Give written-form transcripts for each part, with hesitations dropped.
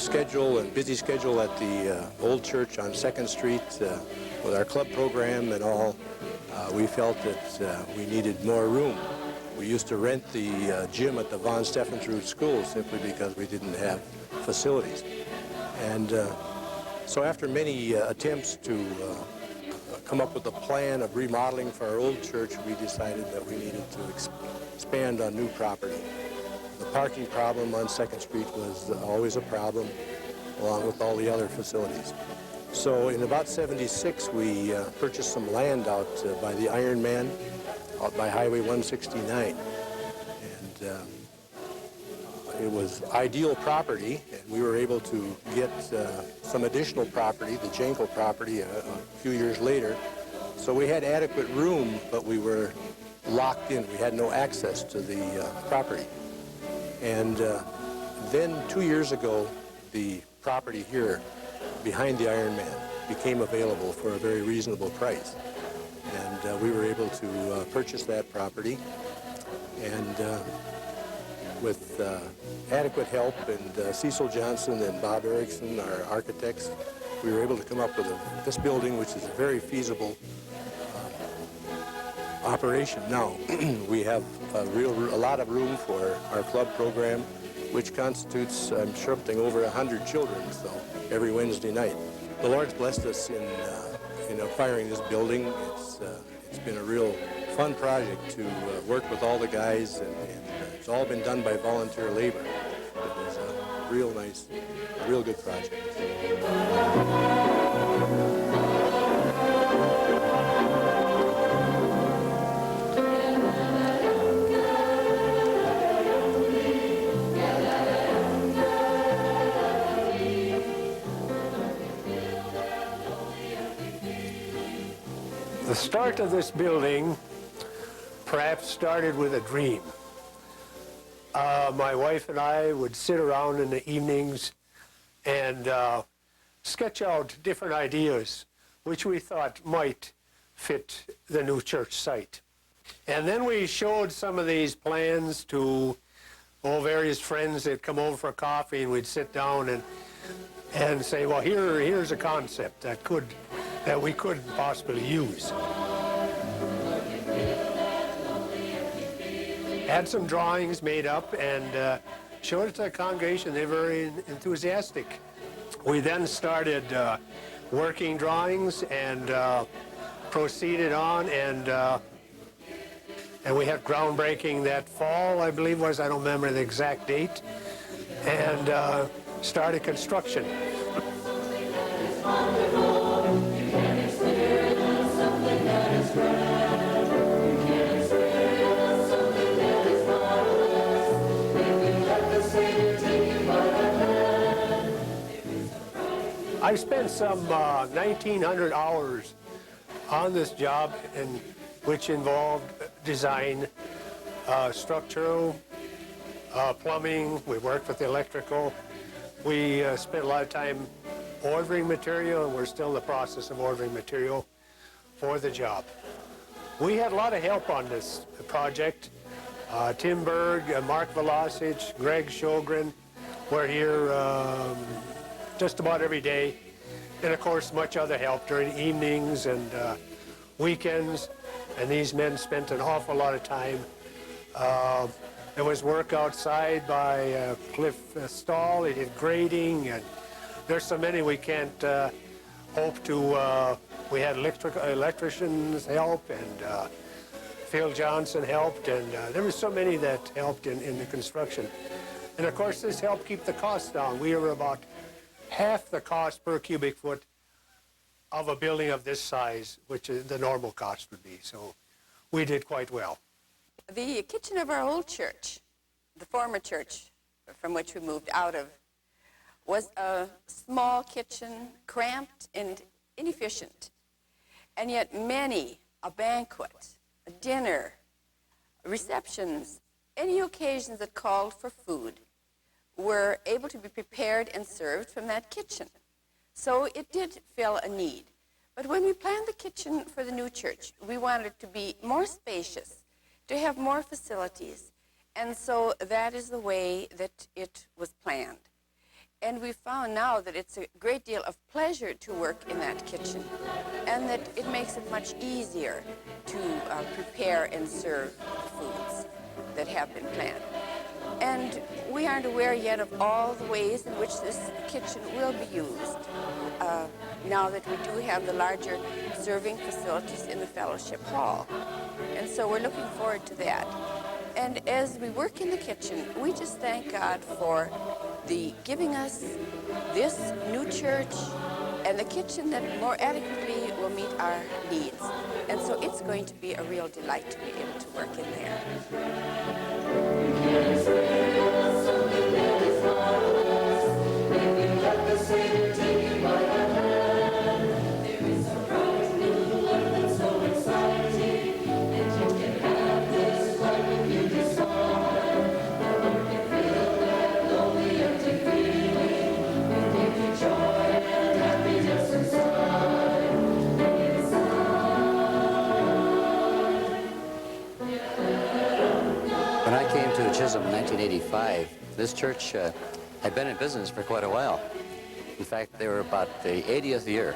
schedule and busy schedule at the old church on 2nd Street with our club program and all, we felt that we needed more room. We used to rent the gym at the Von Steffensrud School simply because we didn't have facilities. And so after many attempts to come up with a plan of remodeling for our old church, we decided that we needed to expand on new property. The parking problem on 2nd Street was always a problem, along with all the other facilities. So in about '76, we purchased some land out by the Iron Man, out by Highway 169. And it was ideal property, and we were able to get some additional property, the Jankel property, a few years later. So we had adequate room, but we were locked in. We had no access to the property. And then 2 years ago, the property here behind the Iron Man became available for a very reasonable price. And we were able to purchase that property. And with adequate help, and Cecil Johnson and Bob Erickson, our architects, we were able to come up with this building, which is a very feasible operation. Now, we have a lot of room for our club program, which constitutes, I'm sure, something over 100 children, so every Wednesday night. The Lord's blessed us in acquiring this building. It's been a real fun project to work with all the guys, and it's all been done by volunteer labor. It was a real nice, a real good project. The start of this building perhaps started with a dream. My wife and I would sit around in the evenings and sketch out different ideas which we thought might fit the new church site. And then we showed some of these plans to various friends that come over for coffee, and we'd sit down and say, well, here's a concept that we could possibly use. Had some drawings made up and showed it to the congregation. They were very enthusiastic. We then started working drawings and proceeded on, and we had groundbreaking that fall, I believe was, I don't remember the exact date, and started construction. I've spent some 1,900 hours on this job, which involved design, structural, plumbing. We worked with the electrical. We spent a lot of time ordering material, and we're still in the process of ordering material for the job. We had a lot of help on this project. Tim Berg, Mark Velocic, Greg Sjogren were here just about every day. And of course, much other help during evenings and weekends. And these men spent an awful lot of time. There was work outside by Cliff Stahl. He did grading, and there's so many we can't hope to. We had electricians help, and Phil Johnson helped, and there were so many that helped in the construction. And of course, this helped keep the costs down. We were about half the cost per cubic foot of a building of this size, which is the normal cost would be. So we did quite well. The kitchen of our old church, the former church from which we moved out of, was a small kitchen, cramped and inefficient. And yet many, a banquet, a dinner, receptions, any occasions that called for food were able to be prepared and served from that kitchen. So it did fill a need. But when we planned the kitchen for the new church, we wanted it to be more spacious, to have more facilities. And so that is the way that it was planned. And we found now that it's a great deal of pleasure to work in that kitchen, and that it makes it much easier to prepare and serve the foods that have been planned. And we aren't aware yet of all the ways in which this kitchen will be used now that we do have the larger serving facilities in the fellowship hall. And so we're looking forward to that. And as we work in the kitchen, we just thank God for giving us this new church and the kitchen that more adequately will meet our needs. And so it's going to be a real delight to be able to work in there. When I came to Chisholm in 1985, this church had been in business for quite a while. In fact, they were about the 80th year.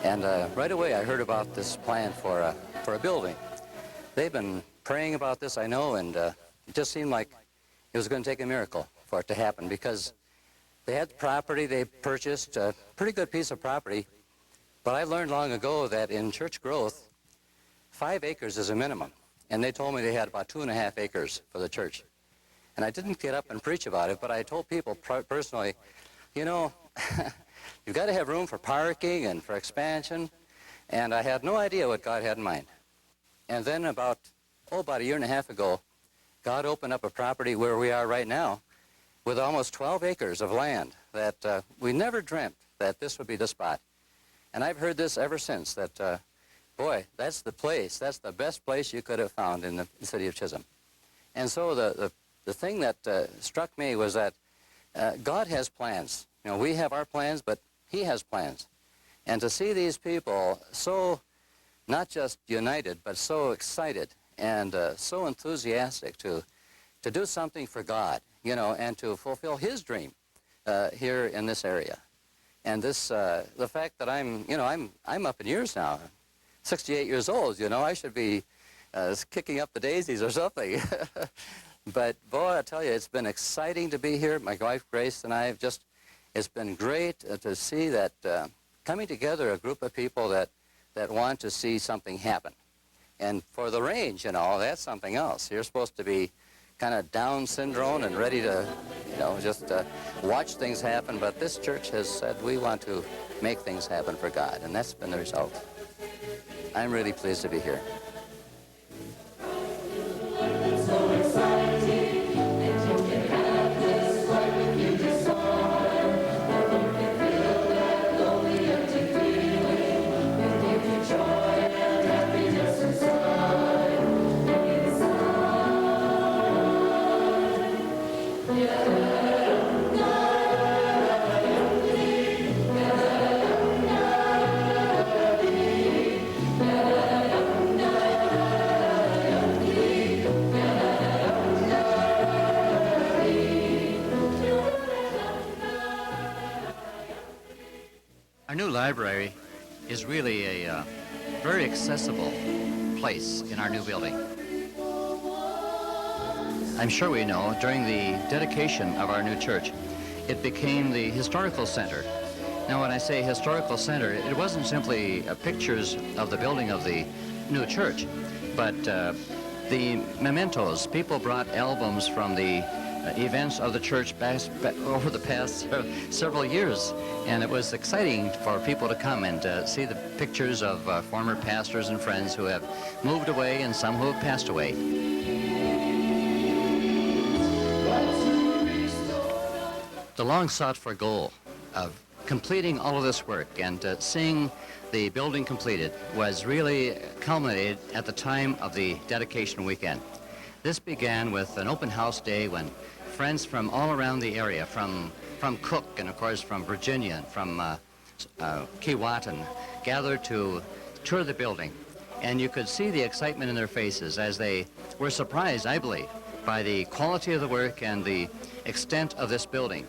And right away I heard about this plan for a building. They've been praying about this, I know, and it just seemed like it was going to take a miracle for it to happen, because they had the property, they purchased a pretty good piece of property. But I learned long ago that in church growth, 5 acres is a minimum. And they told me they had about 2.5 acres for the church. And I didn't get up and preach about it, but I told people personally, you know, you've got to have room for parking and for expansion. And I had no idea what God had in mind. And then about a year and a half ago, God opened up a property where we are right now with almost 12 acres of land that we never dreamt that this would be the spot. And I've heard this ever since, that boy, that's the place. That's the best place you could have found in the city of Chisholm. And so the thing that struck me was that God has plans. You know, we have our plans, but He has plans. And to see these people so not just united, but so excited and so enthusiastic to do something for God, you know, and to fulfill His dream here in this area. And this, the fact that I'm up in years now, 68 years old, you know, I should be kicking up the daisies or something. But boy, I tell you, it's been exciting to be here. My wife Grace and I have just, it's been great to see that coming together, a group of people that want to see something happen. And for the range, you know, that's something else. You're supposed to be kind of Down syndrome and ready to, you know, just watch things happen. But this church has said we want to make things happen for God, and that's been the result. I'm really pleased to be here. Our new library is really a very accessible place in our new building. I'm sure we know, during the dedication of our new church, it became the historical center. Now, when I say historical center, it wasn't simply pictures of the building of the new church, but the mementos. People brought albums from the events of the church over the past several years, and it was exciting for people to come and see the pictures of former pastors and friends who have moved away and some who have passed away. The long sought for goal of completing all of this work and seeing the building completed was really culminated at the time of the dedication weekend. This began with an open house day when friends from all around the area, from Cook and of course from Virginia and from Keewatin, gathered to tour the building. And you could see the excitement in their faces as they were surprised, I believe, by the quality of the work and the extent of this building.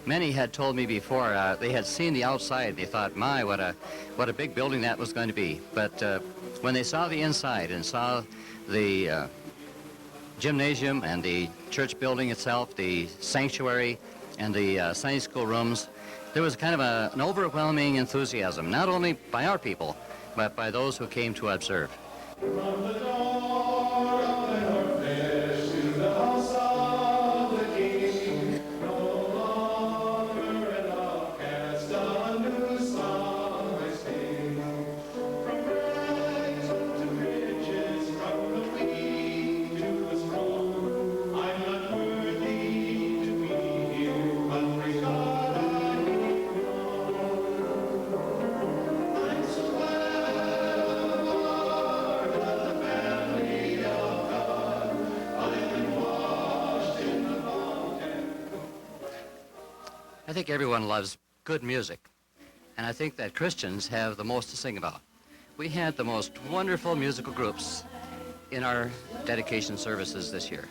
Many had told me before they had seen the outside. They thought, my, what a big building that was going to be. But when they saw the inside and saw the gymnasium and the church building itself, the sanctuary and the Sunday school rooms, there was kind of an overwhelming enthusiasm, not only by our people, but by those who came to observe. I think everyone loves good music, and I think that Christians have the most to sing about. We had the most wonderful musical groups in our dedication services this year.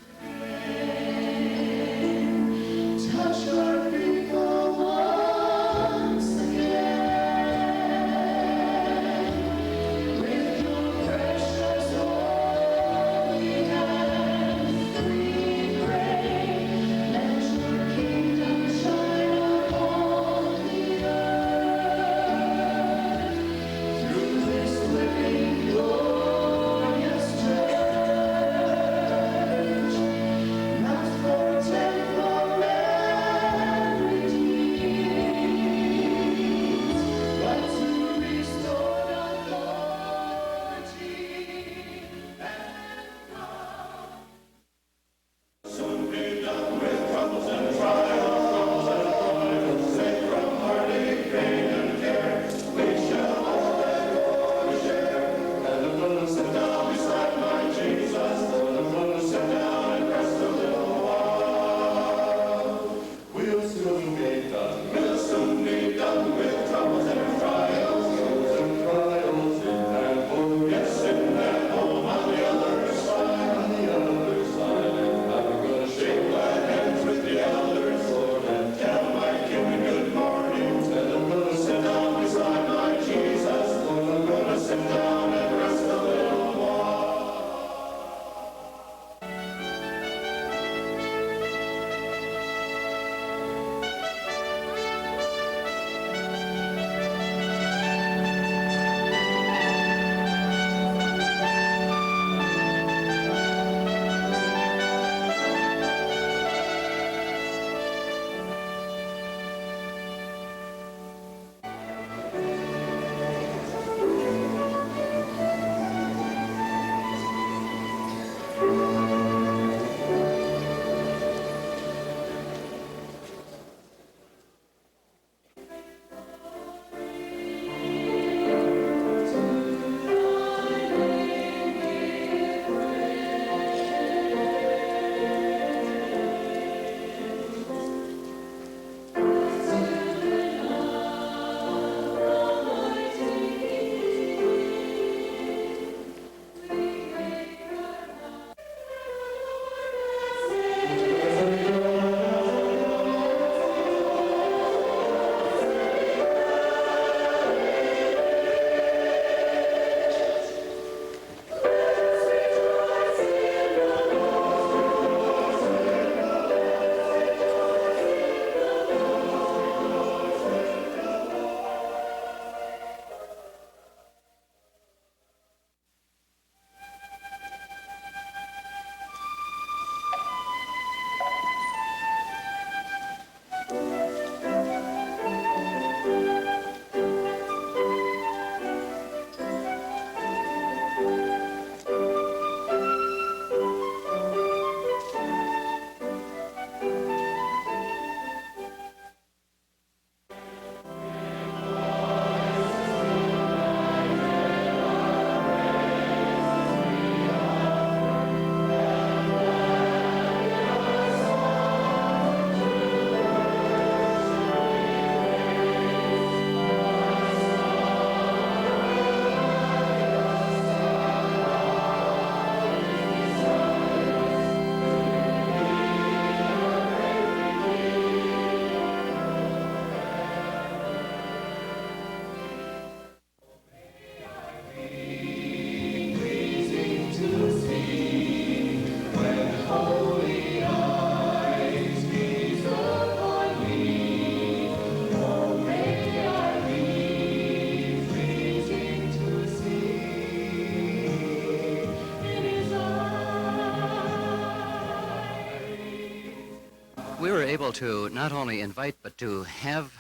We were able to not only invite, but to have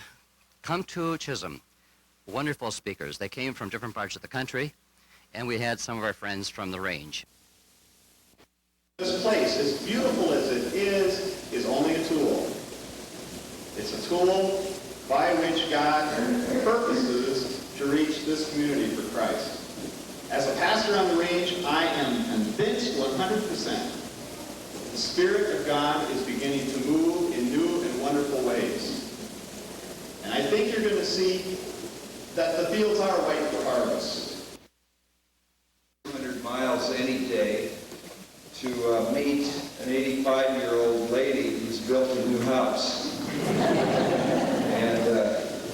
come to Chisholm wonderful speakers. They came from different parts of the country, and we had some of our friends from the range. This place, as beautiful as it is only a tool. It's a tool by which God purposes to reach this community for Christ. As a pastor on the range, I am convinced 100% the Spirit of God is beginning to move in new and wonderful ways. And I think you're going to see that the fields are white for harvest. 200 miles any day to meet an 85-year-old lady who's built a new house. And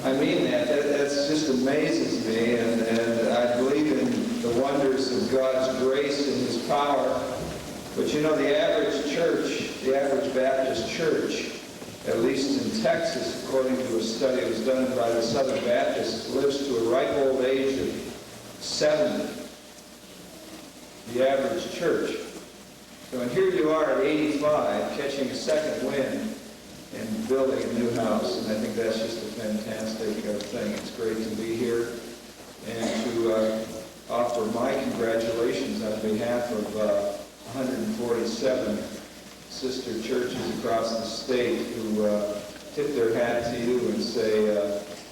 I mean that just amazes me, and I believe in the wonders of God's grace and His power. But you know, the average church, the average Baptist church, at least in Texas, according to a study that was done by the Southern Baptists, lives to a ripe old age of 70. The average church. So and here you are at 85, catching a second wind and building a new house. And I think that's just a fantastic thing. It's great to be here and to offer my congratulations on behalf of 147 sister churches across the state who tip their hat to you and say,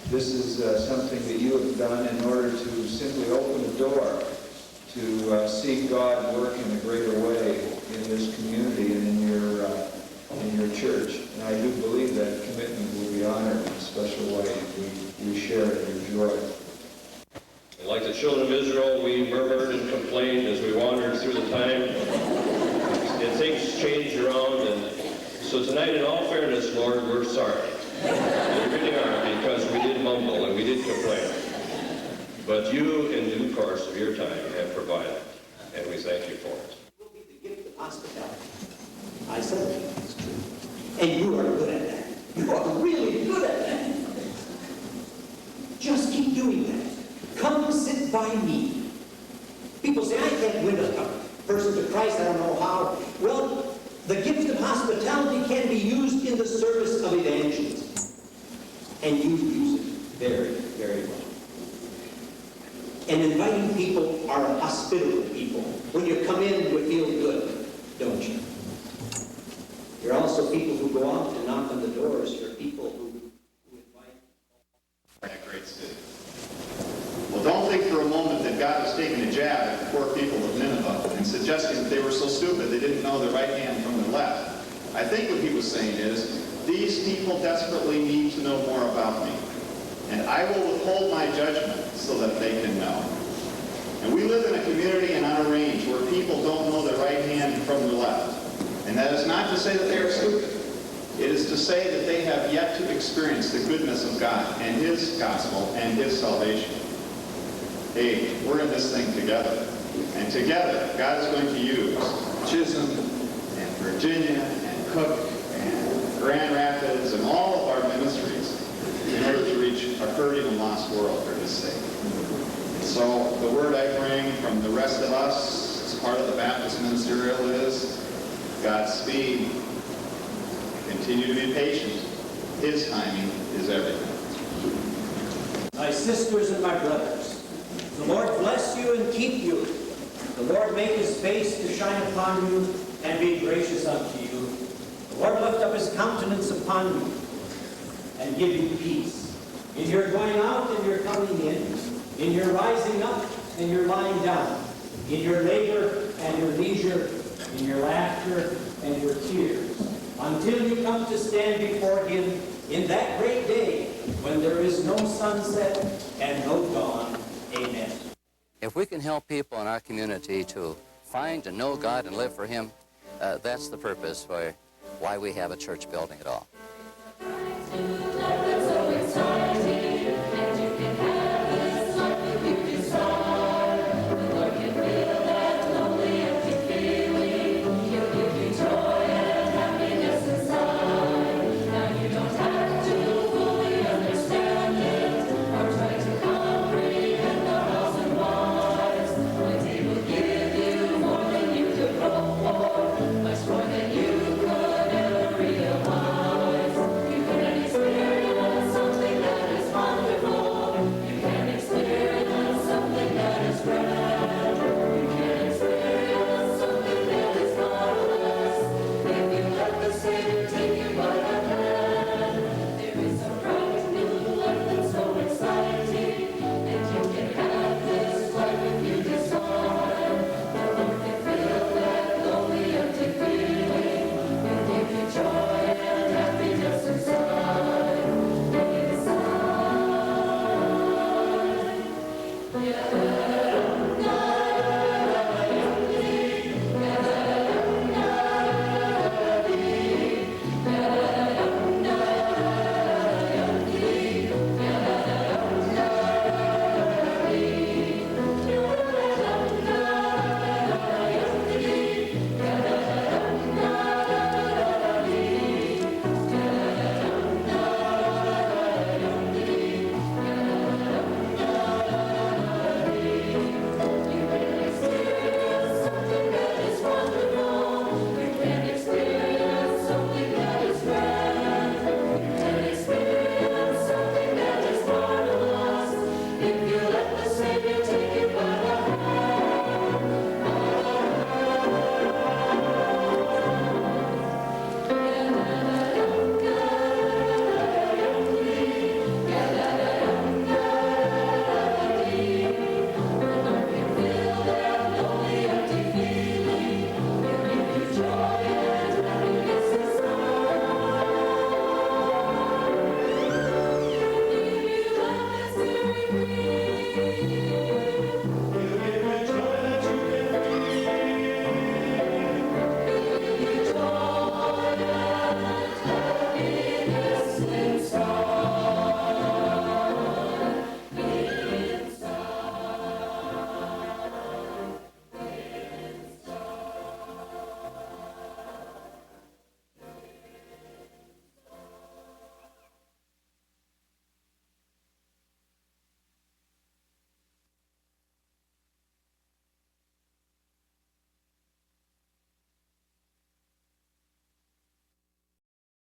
this is something that you have done in order to simply open the door to see God work in a greater way in this community and in your church. And I do believe that commitment will be honored in a special way if we share in your joy. And like the children of Israel, we murmured and complained as we wandered through the time. And things changed around, and so tonight, in all fairness, Lord, we're sorry. We really are, because we did mumble and we did complain. But you, in due course of your time, have provided, and we thank you for it. Will be the gift of hospitality. I said it's true. And you are good at that. You are really good at that. Just keep doing that. Come sit by me. People say, I can't win a person to Christ, I don't know how. Well, the gift of hospitality can be used in the service of evangelism. And you use it very, very well. And inviting people are hospitable people. When you come in, you feel good, don't you? You're also people who go out to knock on the doors for people who invite. That great city. Well, don't think for a moment that God is taking a jab at the poor people of Nineveh and suggesting that they were so stupid they didn't know the right hand from the left. I think what he was saying is, these people desperately need to know more about me. And I will withhold my judgment so that they can know. And we live in a community and on a range where people don't know the right hand from the left. And that is not to say that they are stupid. It is to say that they have yet to experience the goodness of God and His gospel and His salvation. Hey, we're in this thing together. And together, God is going to use Chisholm and Virginia and Cook and Grand Rapids and all of our ministries in order to reach a hurting and lost world for His sake. And so the word I bring from the rest of us as part of the Baptist ministerial is Godspeed. Continue to be patient. His timing is everything. My sisters and my brothers, the Lord bless you and keep you. The Lord make His face to shine upon you and be gracious unto you. The Lord lift up His countenance upon you and give you peace. In your going out and your coming in your rising up and your lying down, in your labor and your leisure, in your laughter and your tears, until you come to stand before Him in that great day when there is no sunset and no dawn. Amen. If we can help people in our community to find and know God and live for Him, that's the purpose for why we have a church building at all.